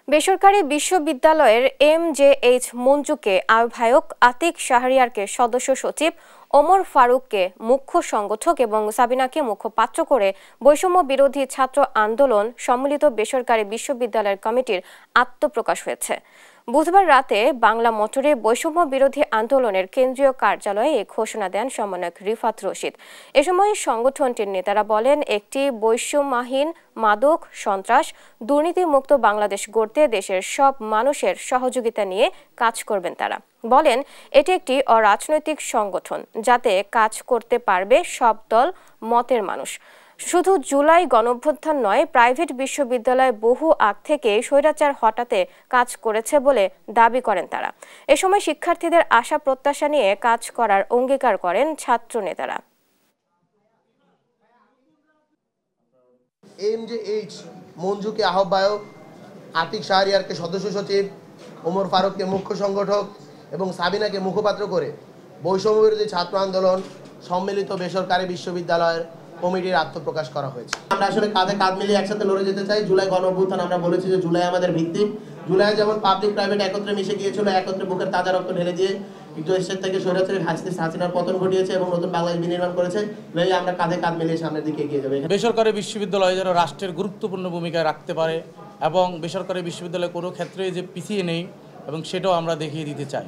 বেসরকারি বিশ্ববিদ্যালয়ের এমজেএইচ মঞ্জুকে আহ্বায়ক আতিক শাহরিয়ারকে সদস্য সচিব, ওমর ফারুককে মুখ্য সংগঠক এবং সাবিনাকে মুখপাত্র করে বৈষম্য বিরোধী ছাত্র আন্দোলন সম্মিলিত বেসরকারি বিশ্ববিদ্যালয়ের কমিটির আত্মপ্রকাশ হয়েছে। বুধবার রাতে বাংলা মোটরে বৈষম্য বিরোধী আন্দোলনের কেন্দ্রীয় কার্যালয়ে এই ঘোষণা দেন সমন্বয়ক রিফাত রশিদ। এ সময় সংগঠনটির নেতারা বলেন, একটি বৈষম্যহীন, মাদক, সন্ত্রাস, দুর্নীতিমুক্ত বাংলাদেশ গড়তে দেশের সব মানুষের সহযোগিতা নিয়ে কাজ করবেন তারা। বলেন, এটি একটি অরাজনৈতিক সংগঠন যাতে কাজ করতে পারবে সব দল মতের মানুষ। শুধু জুলাই গণঅভ্যুত্থান নয়, প্রাইভেট বিশ্ববিদ্যালয় বহু আগ থেকে স্বৈরাচার হটাতে কাজ করেছে বলে দাবি করেন তারা। এ সময় শিক্ষার্থীদের আশা প্রত্যাশা নিয়ে কাজ করার অঙ্গীকার করেন ছাত্র নেতারা। এমজেএইচ মঞ্জুকে আহ্বায়ক, আতিক শাহরিয়ারকে সদস্য সচিব, ওমর ফারুককে মুখ্য সংগঠক এবং সাবিনাকে মুখপাত্র করে বৈষম্য বিরোধী ছাত্র আন্দোলন সম্মিলিত বেসরকারি বিশ্ববিদ্যালয়ের কমিটির আত্মপ্রকাশ করা হয়েছে। আমরা আসলে কাঁধে কাঁধ মিলিয়ে একসাথে লড়ে যেতে চাই। জুলাই গণঅভ্যুত্থান আমরা বলেছি যে জুলাই আমাদের ভিত্তি। জুলাই যেমন পাবলিক প্রাইভেট একত্রে মিশে গিয়েছিল, একত্রে বুকের তাজা রক্ত ঢেলে দিয়ে দেশের থেকে স্বৈরাচারী হাসিনার পতন ঘটিয়েছে এবং নতুন বাংলাদেশ বিনির্মাণ করেছে। ভেবে আমরা কাঁধে কাঁধ মিলিয়ে সামনের দিকে এগিয়ে যাবে। বেসরকারি বিশ্ববিদ্যালয় যেন রাষ্ট্রের গুরুত্বপূর্ণ ভূমিকা রাখতে পারে এবং বেসরকারি বিশ্ববিদ্যালয় কোনো ক্ষেত্রে যে পিছিয়ে নেই এবং সেটাও আমরা দেখিয়ে দিতে চাই।